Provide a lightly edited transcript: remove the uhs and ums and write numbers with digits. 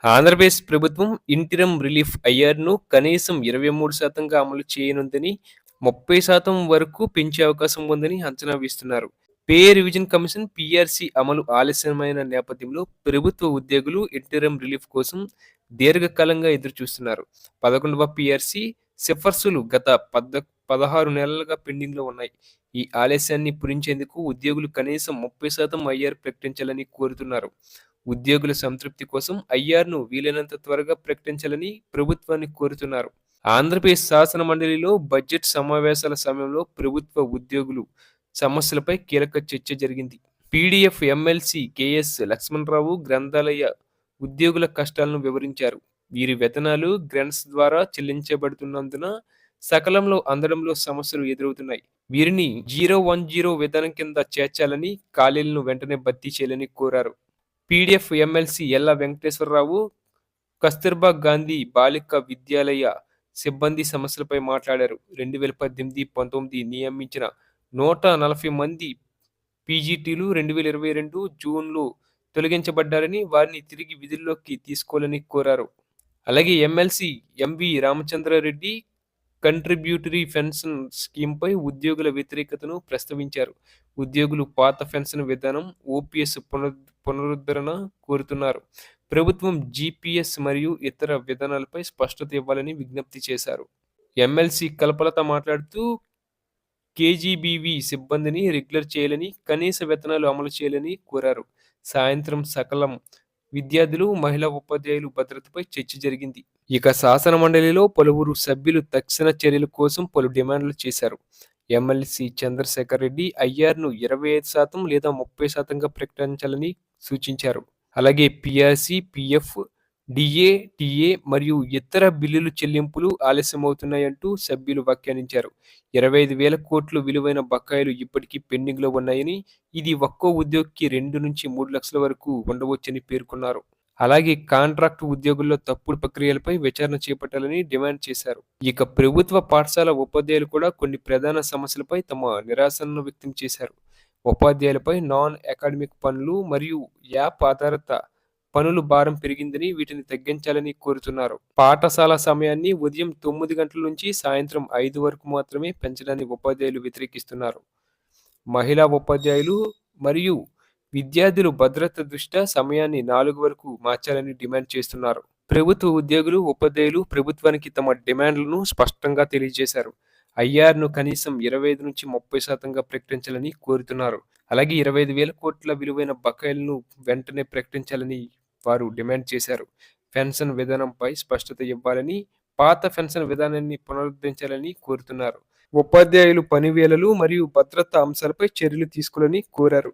ఆంధ్రప్రదేశ్ ప్రభుత్వం ఇంటిరం రిలీఫ్ ఐఆర్‌ను కనీసం 23% అమలు చేయనుందని, 30% వరకు పెంచే అవకాశం ఉందని అంచనా వేస్తున్నారు. పే రివిజన్ కమిషన్ పీఆర్‌సీ అమలు ఆలస్యమైన నేపథ్యంలో ప్రభుత్వ ఉద్యోగులు ఇంటిరం రిలీఫ్ కోసం దీర్ఘకాలంగా ఎదురుచూస్తున్నారు. 11వ పీఆర్‌సీ సిఫార్సులు గత 16 నెలలుగా పెండింగ్‌లో ఉన్నాయి. ఈ ఆలస్యాన్ని పూరించేందుకు ఉద్యోగులు కనీసం 30% ఐఆర్ ప్రకటించాలని కోరుతున్నారు. ఉద్యోగుల సంతృప్తి కోసం ఐఆర్‌ను వీలైనంత త్వరగా ప్రకటించాలని ప్రభుత్వాన్ని కోరుతున్నారు. ఆంధ్రప్రదేశ్ శాసన మండలిలో బడ్జెట్ సమావేశాల సమయంలో ప్రభుత్వ ఉద్యోగులు సమస్యలపై కీలక చర్చ జరిగింది. పీడీఎఫ్ ఎమ్మెల్సీ కేఎస్ లక్ష్మణరావు గ్రంథాలయ ఉద్యోగుల కష్టాలను వివరించారు. వీరి వేతనాలు గ్రాంట్స్ ద్వారా చెల్లించబడుతున్నందున సకాలంలో అందడంలో సమస్యలు ఎదురవుతున్నాయి. వీరిని 010 విధానం కింద చేర్చాలని, ఖాళీలను వెంటనే భర్తీ చేయాలని కోరారు. పీడీఎఫ్ ఎమ్మెల్సీ ఎల్లా వెంకటేశ్వరరావు కస్తూర్బా గాంధీ బాలికా విద్యాలయ సిబ్బంది సమస్యలపై మాట్లాడారు. 2018-19 నియమించిన 140 మంది పీజీటీలు 2022 జూన్‌లో తొలగించబడ్డారని, వారిని తిరిగి విధుల్లోకి తీసుకోవాలని కోరారు. అలాగే MLC MV Ramachandra Reddy contributory pension స్కీమ్‌పై ఉద్యోగుల వ్యతిరేకతను ప్రస్తావించారు. ఉద్యోగులు పాత పెన్షన్ విధానం, ఓపీఎస్ పునరుద్ధరణ కోరుతున్నారు. ప్రభుత్వం జీపీఎస్ మరియు ఇతర విధానాలపై స్పష్టత ఇవ్వాలని విజ్ఞప్తి చేశారు. ఎమ్మెల్సీ కల్పలత మాట్లాడుతూ కేజీబీవీ సిబ్బందిని రెగ్యులర్ చేయాలని, కనీస వేతనాలు అమలు చేయాలని కోరారు. సాయంత్రం సకలం విద్యార్థులు, మహిళా ఉపాధ్యాయులు భద్రతపై చర్చ జరిగింది. ఇక శాసన మండలిలో పలువురు సభ్యులు తక్షణ చర్యల కోసం పలు డిమాండ్లు చేశారు. ఎమ్మెల్సీ చంద్రశేఖర్ రెడ్డి ఐఆర్‌ను 25% లేదా 30%గా ప్రకటించాలని సూచించారు. అలాగే పీఆర్‌సీ, పీఎఫ్, డీఏ, టీఏ మరియు ఇతర బిల్లుల చెల్లింపులు ఆలస్యమవుతున్నాయంటూ సభ్యులు వ్యాఖ్యానించారు. 25,000 కోట్ల విలువైన బకాయిలు ఇప్పటికీ పెండింగ్‌లో ఉన్నాయని, ఇది ఒక్కో ఉద్యోగికి 2-3 లక్షల వరకు ఉండవచ్చని పేర్కొన్నారు. అలాగే కాంట్రాక్టు ఉద్యోగుల్లో తప్పుడు ప్రక్రియలపై విచారణ చేపట్టాలని డిమాండ్ చేశారు. ఇక ప్రభుత్వ పాఠశాల ఉపాధ్యాయులు కూడా కొన్ని ప్రధాన సమస్యలపై తమ నిరాశను వ్యక్తం చేశారు. ఉపాధ్యాయులపై నాన్ అకాడమిక్ పనులు మరియు యాప్ ఆధారిత పనుల భారం పెరిగిందని, వీటిని తగ్గించాలని కోరుతున్నారు. పాఠశాల సమయాన్ని ఉదయం 9 గంటల నుంచి సాయంత్రం 5 వరకు మాత్రమే పెంచడాన్ని ఉపాధ్యాయులు వ్యతిరేకిస్తున్నారు. మహిళా ఉపాధ్యాయులు మరియు విద్యార్థులు భద్రత దృష్ట్యా సమయాన్ని 4 వరకు మార్చాలని డిమాండ్ చేస్తున్నారు. ప్రభుత్వ ఉద్యోగులు, ఉపాధ్యాయులు ప్రభుత్వానికి తమ డిమాండ్లను స్పష్టంగా తెలియజేశారు. ఐఆర్‌ను కనీసం 25-30%గా ప్రకటించాలని కోరుతున్నారు. అలాగే 25,000 కోట్ల విలువైన బకాయిలను వెంటనే ప్రకటించాలని వారు డిమాండ్ చేశారు. పెన్షన్ విధానంపై స్పష్టత ఇవ్వాలని, పాత పెన్షన్ విధానాన్ని పునరుద్ధరించాలని కోరుతున్నారు. ఉపాధ్యాయులు పని వేళలు మరియు భద్రతా అంశాలపై చర్యలు తీసుకోవాలని కోరారు.